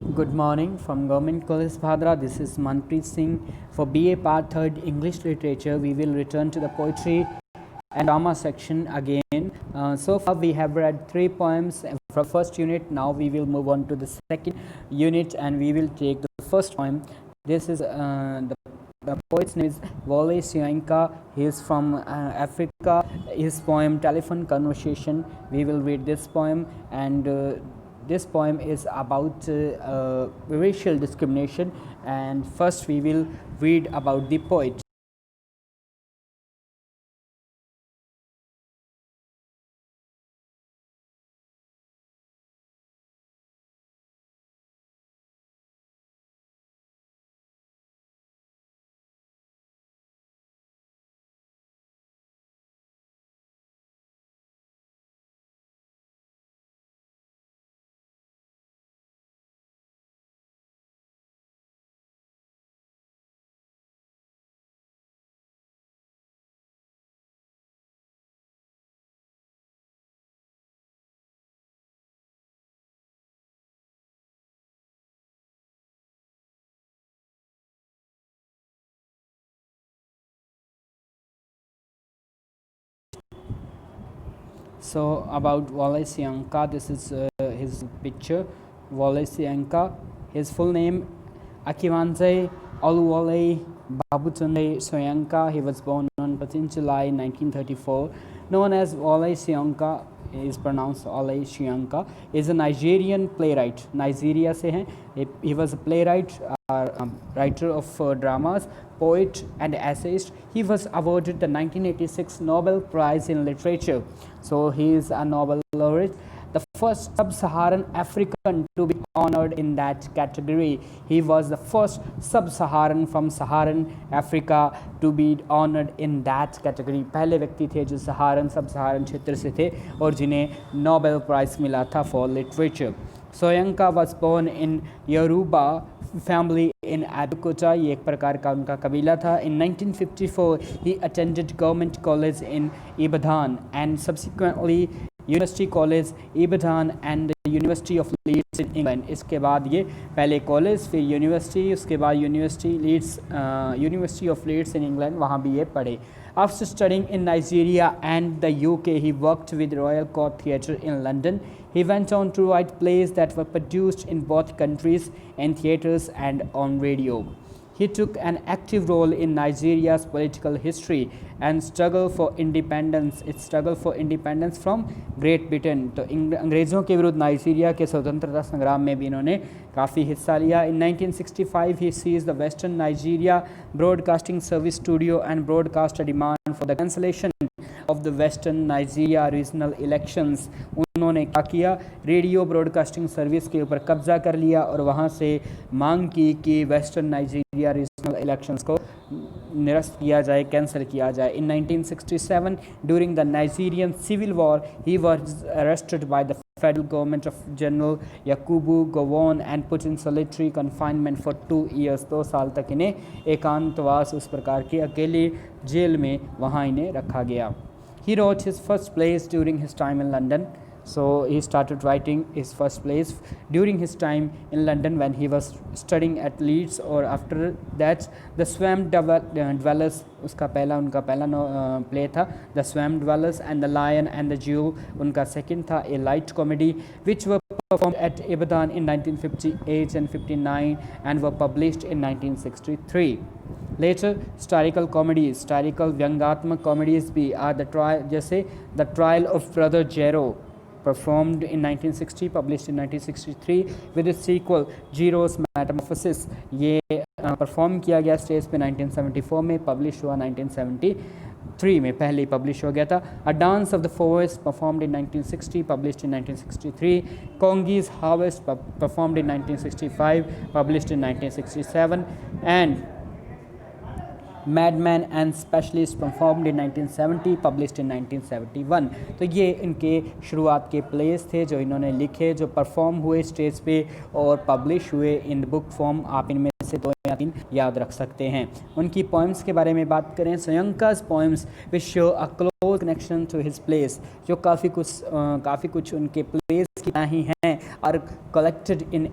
Good morning from Government College Bhadra. This is Manpreet Singh. For BA Part 3 English Literature, we will return to the poetry and drama section again. So far we have read 3 poems from first unit. Now we will move on to the second unit and we will take the first poem. This is the poet's name is Wole Soyinka. He is from Africa. His poem Telephone Conversation. We will read this poem, and this poem is about racial discrimination, and first we will read about the poet. So about Wole Soyinka, this is his picture. Wole Soyinka, his full name Akivanze Oluwole Babatunde Soyinka. He was born on 13 July 1934. Known as Wole Soyinka, is pronounced Wole Soyinka, is a Nigerian playwright. Nigeria se hain. He was a playwright, writer of dramas, poet and essayist. He was awarded the 1986 Nobel Prize in Literature. So he is a Nobel laureate, the first sub-Saharan African to be honored in that category. He was the first sub-Saharan from Saharan Africa to be honored in that category. पहले व्यक्ति थे जो सहारन सब सहारन क्षेत्र से थे और जिन्हें नोबेल प्राइज मिला था for literature. Soyinka was born in Yoruba family in Abeokuta. ये एक प्रकार का उनका कबीला था. In 1954 he attended government college in Ibadan and subsequently University College Ibadan and the University of Leeds in England. इसके बाद ये पहले कॉलेज फिर यूनिवर्सिटी, उसके बाद University of Leeds in England, वहाँ भी ये पढ़े. After studying in Nigeria and the UK, he worked with Royal Court Theatre in London. He went on to write plays that were produced in both countries in theatres and on radio. He took an active role in Nigeria's political history and struggle for independence. Its struggle for independence from Great Britain. तो अंग्रेज़ों के विरुद्ध Nigeria के स्वतंत्रता संग्राम में भी इन्होंने काफ़ी हिस्सा लिया. In 1965 he seized the Western Nigeria Broadcasting Service Studio and broadcast a demand for the cancellation of the Western Nigeria regional elections. उन्होंने क्या किया, रेडियो ब्रॉडकास्टिंग सर्विस के ऊपर कब्जा कर लिया और वहाँ से मांग की कि वेस्टर्न नाइजीरिया रीजनल इलेक्शंस को निरस्त किया जाए, कैंसिल किया जाए. In 1967, during the Nigerian civil war, he was arrested by the federal government of General Yakubu Gowon and put in solitary confinement for 2 years. 2 साल तक इन्हें एकांतवास उस प्रकार के अकेले जेल में वहाँ इन्हें रखा गया. He wrote his first plays during his time in London. So he started writing his first plays during his time in London when he was studying at Leeds, or after that The Swamp Dwellers, उसका पहला उनका पहला play था The Swamp Dwellers, and The Lion and the Jew उनका second था a light comedy, which were performed at Ibadan in 1958 and 59 and were published in 1963. Later historical comedies, historical व्यंग्यात्मक comedies भी are the trial, जैसे The Trial of Brother Jero, performed in 1960, published in 1963 with its sequel Jiro's Metamorphosis. ये perform किया गया stage पे 1974 में, publish हुआ 1973 में, पहले पब्लिश हो गया था. A Dance of the Forest, performed in 1960, published in 1963. Kongi's Harvest, performed in 1965, published in 1967. And Madman and Specialist, performed in 1970, published in 1971. तो ये इनके शुरुआत के प्लेस थे जो इन्होंने लिखे, जो परफॉर्म हुए स्टेज पे और पब्लिश हुए इन बुक फॉर्म. आप इनमें से 2 या 3 याद रख सकते हैं। उनकी पोएम्स के बारे में बात करें, सोयंका's poems which show a close connection to his place, जो काफ़ी कुछ उनके प्लेस की तरह ही हैं, और collected in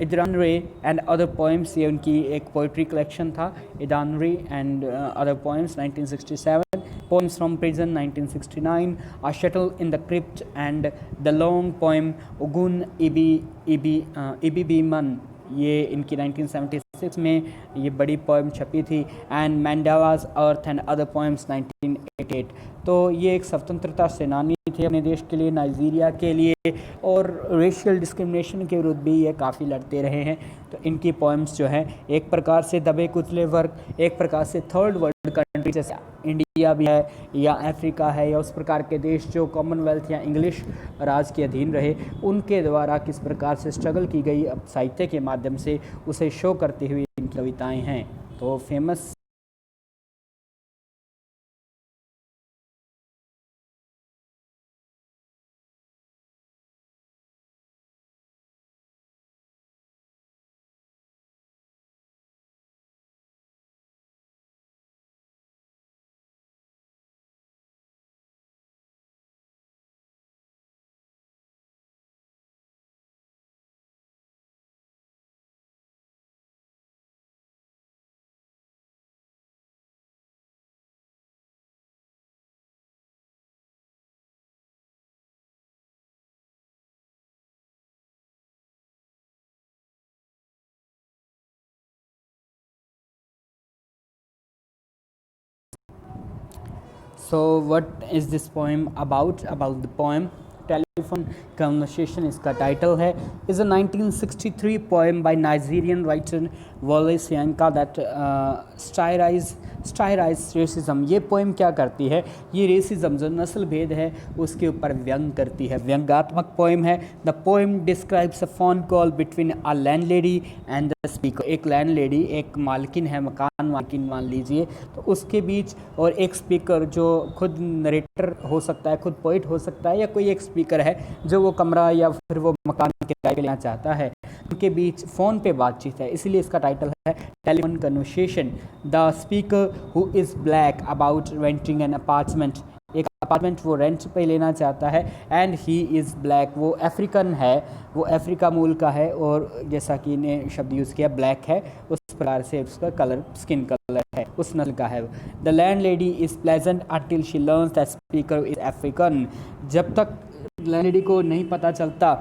Idanre and other poems. ये उनकी एक पोइट्री कलेक्शन था, Idanre and other poems 1967, poems from prison 1969, a shuttle in the crypt and the long poem Ogun Abibiman, ये इनकी 1976 में ये बड़ी पोएम छपी थी, and Mandela's earth and other poems 1988। तो ये एक स्वतंत्रता सेनानी थे अपने देश के लिए, नाइजीरिया के लिए, और रेशियल डिस्क्रिमिनेशन के विरुद्ध भी ये काफ़ी लड़ते रहे हैं। तो इनकी पोएम्स जो हैं एक प्रकार से दबे कुचले वर्ग, एक प्रकार से थर्ड वर्ल्ड कंट्री जैसे इंडिया भी है या अफ्रीका है या उस प्रकार के देश जो कॉमनवेल्थ या इंग्लिश राज के अधीन रहे, उनके द्वारा किस प्रकार से स्ट्रगल की गई अब साहित्य के माध्यम से, उसे शो करती हुई इनकी कविताएँ हैं। तो famous So what is this poem about? About the poem Telephone Conversation इसका टाइटल है, is a 1963 poem by Nigerian writer Wole Soyinka that satirize racism। ये पोएम क्या करती है, ये रेसिज्म जो नस्ल भेद है उसके ऊपर व्यंग करती है, व्यंग्यात्मक पोएम है। The poem describes a phone call between a landlady and the speaker. एक लैंडलेडी, एक मालकिन है, मकान मालकिन मान लीजिए, तो उसके बीच और एक स्पीकर जो खुद नरेटर हो सकता है, खुद पोइट हो सकता है, या कोई एक स्पीकर है जो वो कमरा या फिर वो मकान किराए पे लेना चाहता है, उनके बीच फ़ोन पे बातचीत है, इसलिए इसका टाइटल है telephone conversation. The speaker who is black about renting an apartment, एक अपार्टमेंट वो रेंट पे लेना चाहता है, एंड ही इज़ ब्लैक, वो अफ्रीकन है, वो अफ्रीका मूल का है, और जैसा कि ने शब्द यूज़ किया ब्लैक है, उस प्रकार से उसका कलर स्किन कलर है, उस नस्ल का है। The land lady is pleasant until she learns that speaker is African. जब तक लैंड लेडी को नहीं पता चलता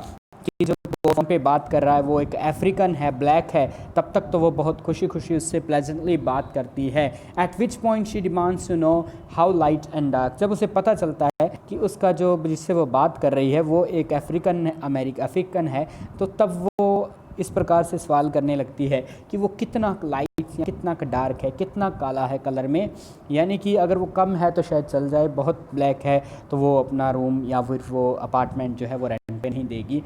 कि जो फ़ोन पे बात कर रहा है वो एक अफ्रीकन है, ब्लैक है, तब तक तो वो बहुत खुशी खुशी उससे प्लेजेंटली बात करती है। At which point she demands to know how light and dark. जब उसे पता चलता है कि उसका जो जिससे वो बात कर रही है वो एक अफ्रीकन है, तो तब वो इस प्रकार से सवाल करने लगती है कि वो कितना लाइट या कितना डार्क है, कितना काला है कलर में, यानी कि अगर वो कम है तो शायद चल जाए, बहुत ब्लैक है तो वो अपना रूम या फिर वो अपार्टमेंट जो है वो रेंट पे नहीं देगी।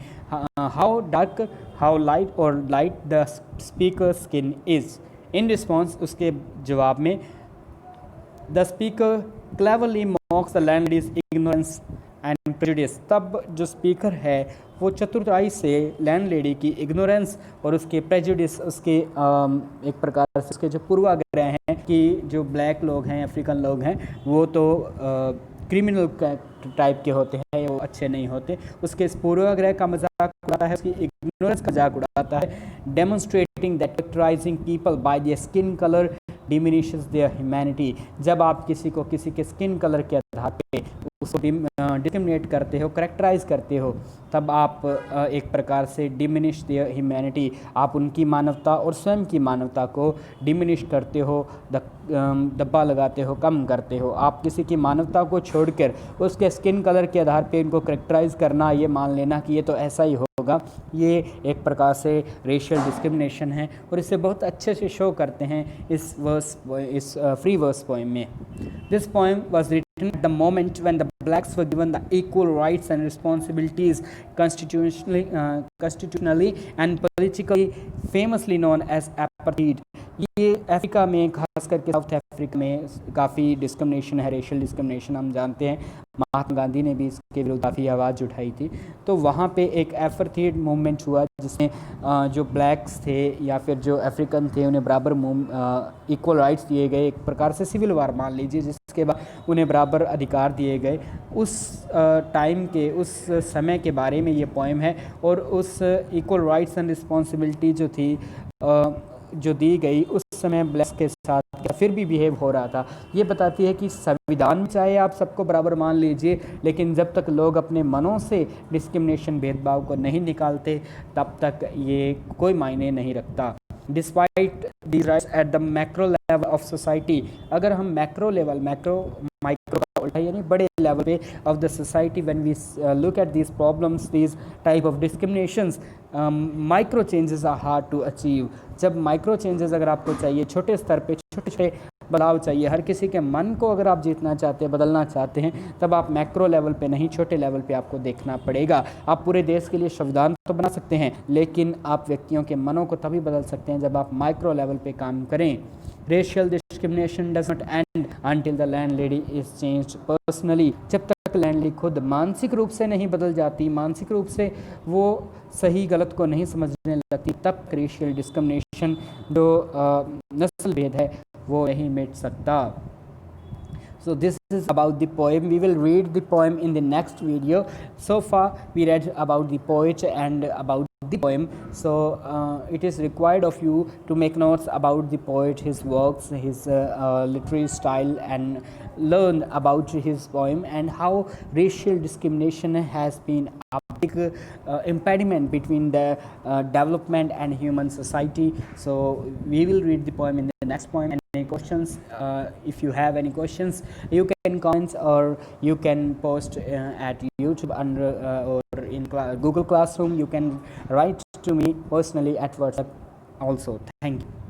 हाउ डार्क, हाउ लाइट और light the speaker skin is. In response उसके जवाब में the speaker cleverly mocks the landlady's ignorance and prejudice. तब जो स्पीकर है वो चतुराई से लैंडलेडी की इग्नोरेंस और उसके प्रेजुडिस, उसके एक प्रकार से उसके जो पूर्वाग्रह हैं कि जो ब्लैक लोग हैं, अफ्रीकन लोग हैं, वो तो क्रिमिनल टाइप के होते हैं, वो अच्छे नहीं होते, उसके इस पूर्वाग्रह का मजाक उड़ाता है, उसकी इग्नोरेंस का मजाक उड़ाता है। Demonstrating that characterising people by their skin colour diminishes their humanity. जब आप किसी को किसी के स्किन कलर के आधार पे उसको डिस्क्रिमिनेट करते हो, करेक्टराइज करते हो, तब आप एक प्रकार से डिमिनिश देयर ह्यूमैनिटी, आप उनकी मानवता और स्वयं की मानवता को डिमिनिश करते हो, दब्बा लगाते हो, कम करते हो। आप किसी की मानवता को छोड़कर उसके स्किन कलर के आधार पे इनको करेक्टराइज करना, ये मान लेना कि ये तो ऐसा ही होगा, ये एक प्रकार से रेशियल डिस्क्रिमिनेशन है, और इसे बहुत अच्छे से शो करते हैं इस फ्री वर्स पोएम में। This poem was written at the moment when the blacks were given the equal rights and responsibilities constitutionally and politically, famously known as apartheid, ये अफ्रीका में, खास करके साउथ अफ्रीका में काफ़ी डिस्क्रिमिनेशन है, racial discrimination हम जानते हैं। महात्मा गांधी ने भी इसके विरुद्ध काफ़ी आवाज़ उठाई थी। तो वहाँ पे एक एपार्थाइड मूवमेंट हुआ जिसमें जो ब्लैक्स थे या फिर जो अफ्रीकन थे उन्हें बराबर इक्वल राइट्स दिए गए, एक प्रकार से सिविल वार मान लीजिए, जिसके बाद उन्हें बराबर अधिकार दिए गए। उस टाइम के, उस समय के बारे में ये पोएम है। और उस इक्वल राइट्स एंड रिस्पॉन्सिबिलिटी जो थी जो दी गई उस समय ब्लैक्स के साथ क्या फिर भी बिहेव हो रहा था, ये बताती है कि संविधान में चाहे आप सबको बराबर मान लीजिए, लेकिन जब तक लोग अपने मनों से डिस्क्रिमिनेशन, भेदभाव को नहीं निकालते, तब तक ये कोई मायने नहीं रखता। Despite the rights at the macro level of society, अगर हम मैक्रो लेवल, माइक्रो का उल्टा यानी बड़े लेवल पे of the society, when we look at these problems, these type of discriminations, micro changes are hard to achieve. जब micro changes अगर आपको चाहिए, छोटे स्तर पे छोटे छोटे बदलाव चाहिए, हर किसी के मन को अगर आप जीतना चाहते हैं, बदलना चाहते हैं, तब आप मैक्रो लेवल पे नहीं, छोटे लेवल पे आपको देखना पड़ेगा। आप पूरे देश के लिए संविधान तो बना सकते हैं, लेकिन आप व्यक्तियों के मनों को तभी बदल सकते हैं जब आप माइक्रो लेवल पे काम करें। Racial discrimination does not and until the landlady is changed personally, जब तक लैंडलेडी खुद मानसिक रूप से नहीं बदल जाती, मानसिक रूप से वो सही गलत को नहीं समझने लगती, तब रेशियल डिस्क्रिमिनेशन जो नस्ल भेद है वो नहीं मिट सकता। So this is about the poem. We will read the poem in the next video. So far we read about the poet and about the poem. So it is required of you to make notes about the poet, his works, his literary style, and learn about his poem and how racial discrimination has been a big impediment between the development and human society. So we will read the poem in the next poem. Any questions? If you have any questions, you can comment or you can post at YouTube under or in Google Classroom. You can write to me personally at WhatsApp also. Thank you.